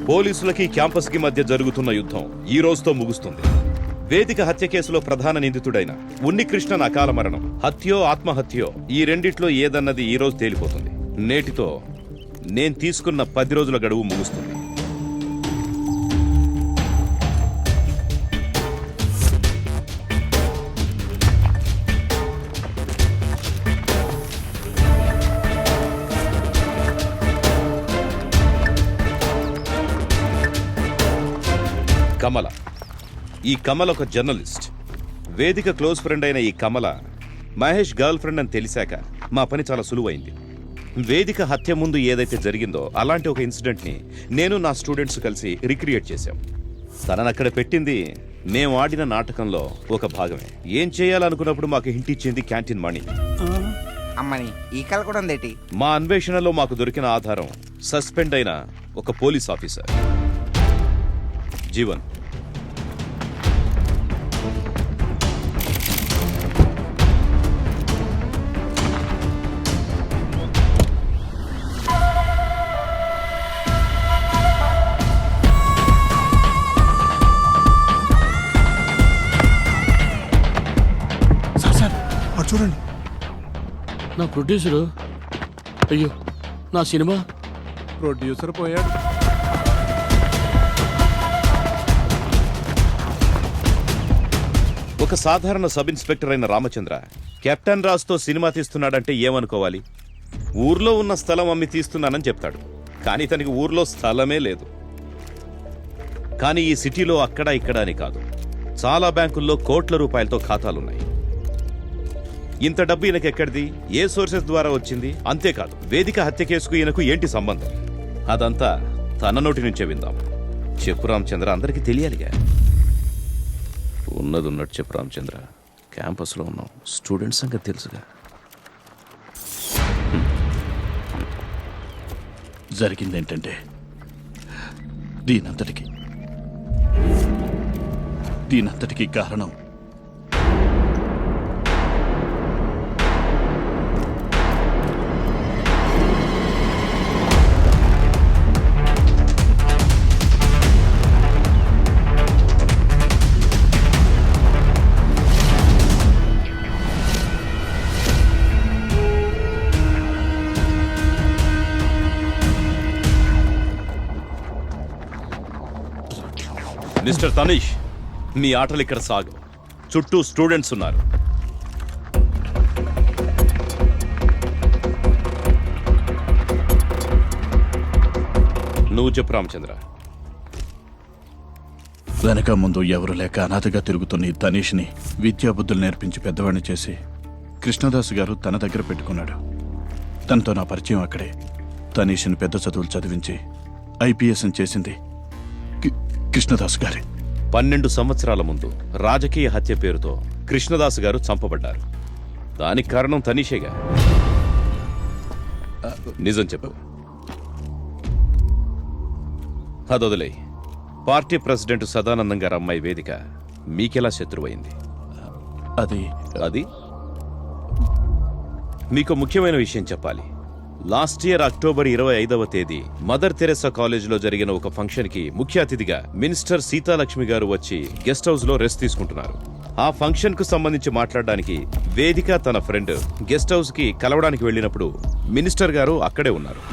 పోలీసులకి క్యాంపస్ కి మధ్య జరుగుతున్న యుద్ధం ఈ రోజుతో ముగుస్తుంది. వేదిక హత్య కేసులో ప్రధాన నిందితుడైన ఉన్నికృష్ణన్ అకాల మరణం హత్యో ఆత్మహత్యో ఈ రెండిట్లో ఏదన్నది ఈ రోజు తేలిపోతుంది. నేటితో నేను తీసుకున్న 10 రోజుల గడువు ముగుస్తుంది. కమల. ఈ కమల ఒక జర్నలిస్ట్. వేదిక క్లోజ్ ఫ్రెండ్ అయిన ఈ కమల మహేష్ గర్ల్ ఫ్రెండ్ అని తెలిసాక మా పని చాలా సులువైంది. వేదిక హత్య ముందు ఏదైతే జరిగిందో అలాంటి ఒక ఇన్సిడెంట్ ని నేను నా స్టూడెంట్స్ కలిసి రిక్రియేట్ చేశాం. తనను అక్కడ పెట్టింది మేము ఆడిన నాటకంలో ఒక భాగమే. ఏం చేయాలనుకున్నప్పుడు మాకు హింట్ ఇచ్చింది క్యాంటీన్ మణి. అమ్మని ఈ కళ కూడా ఉందేటి? మా అన్వేషణలో మాకు దొరికిన ఆధారం సస్పెండ్ అయిన ఒక పోలీస్ ఆఫీసర్ జీవన్. చూడండి, నా ప్రొడ్యూసరు. అయ్యో, నా సినిమా ప్రొడ్యూసర్ పోయాడు. ఒక సాధారణ సబ్ ఇన్స్పెక్టర్ అయిన రామచంద్ర కెప్టెన్ రాజ్తో సినిమా తీస్తున్నాడంటే ఏమనుకోవాలి? ఊర్లో ఉన్న స్థలం అమ్మి తీస్తున్నానని చెప్తాడు. కానీ తనకి ఊర్లో స్థలమే లేదు. కానీ ఈ సిటీలో అక్కడ ఇక్కడ అని కాదు, చాలా బ్యాంకుల్లో కోట్ల రూపాయలతో ఖాతాలున్నాయి. ఇంత డబ్బు ఈయనకి ఎక్కడిది? ఏ సోర్సెస్ ద్వారా వచ్చింది? అంతేకాదు, వేదిక హత్య కేసుకు ఈయనకు ఏంటి సంబంధం? అదంతా తన నోటి నుంచే విందాం. చెప్పు రామచంద్ర, అందరికీ తెలియాలిగా. ఉన్నది ఉన్నట్టు చెప్పు రామచంద్ర. క్యాంపస్లో ఉన్నాం, స్టూడెంట్స్ సంగతి తెలుసుగా. జరిగిందేంటంటే, దీనంతటికి కారణం మిస్టర్ తనీష్, మీ ఆటలు ఇక్కడ సాగు. చుట్టూ స్టూడెంట్స్ ఉన్నారు. నువ్వు చెప్పు రామచంద్ర. వెనక ముందు ఎవరు లేక అనాథగా తిరుగుతున్న ఈ తనీష్ని విద్యాబుద్ధులు నేర్పించి పెద్దవాడిని చేసి కృష్ణదాస్ గారు తన దగ్గర పెట్టుకున్నాడు. తనతో నా పరిచయం అక్కడే. తనీష్ని పెద్ద చదువులు చదివించి IPS చేసింది కృష్ణదాస్ గారే. 12 సంవత్సరాల ముందు రాజకీయ హత్య పేరుతో కృష్ణదాస్ గారు చంపబడ్డారు. దానికి కారణం తనీషేగా. నిజం చెప్పు. అదొదిలే. పార్టీ ప్రెసిడెంట్ సదానందం గారు అమ్మాయి వేదిక మీకెలా శత్రువైంది? అది మీకు ముఖ్యమైన విషయం చెప్పాలి. లాస్ట్ ఇయర్ అక్టోబర్ 25వ తేదీ మదర్ తెరెసా కాలేజీలో జరిగిన ఒక ఫంక్షన్ కి ముఖ్య అతిథిగా మినిస్టర్ సీతాలక్ష్మి గారు వచ్చి గెస్ట్ హౌస్ లో రెస్ట్ తీసుకుంటున్నారు. ఆ ఫంక్షన్ కు సంబంధించి మాట్లాడడానికి వేదిక తన ఫ్రెండ్ గెస్ట్ హౌస్ కి కలవడానికి వెళ్ళినప్పుడు మినిస్టర్ గారు అక్కడే ఉన్నారు.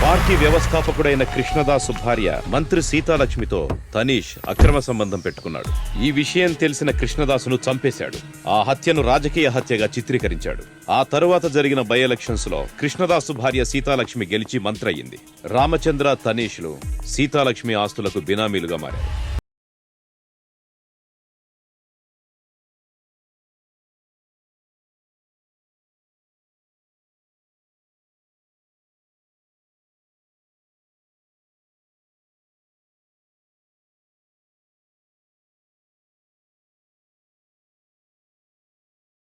పార్టీ వ్యవస్థాపకుడైన కృష్ణదాసు భార్య మంత్రి సీతాలక్ష్మితో తనీష్ అక్రమ సంబంధం పెట్టుకున్నాడు. ఈ విషయం తెలిసిన కృష్ణదాసును చంపేశాడు. ఆ హత్యను రాజకీయ హత్యగా చిత్రీకరించాడు. ఆ తరువాత జరిగిన బై ఎలక్షన్స్ లో కృష్ణదాసు భార్య సీతాలక్ష్మి గెలిచి మంత్రి అయ్యింది. రామచంద్ర, తనీష్లు సీతాలక్ష్మి ఆస్తులకు బినామీలుగా మారారు.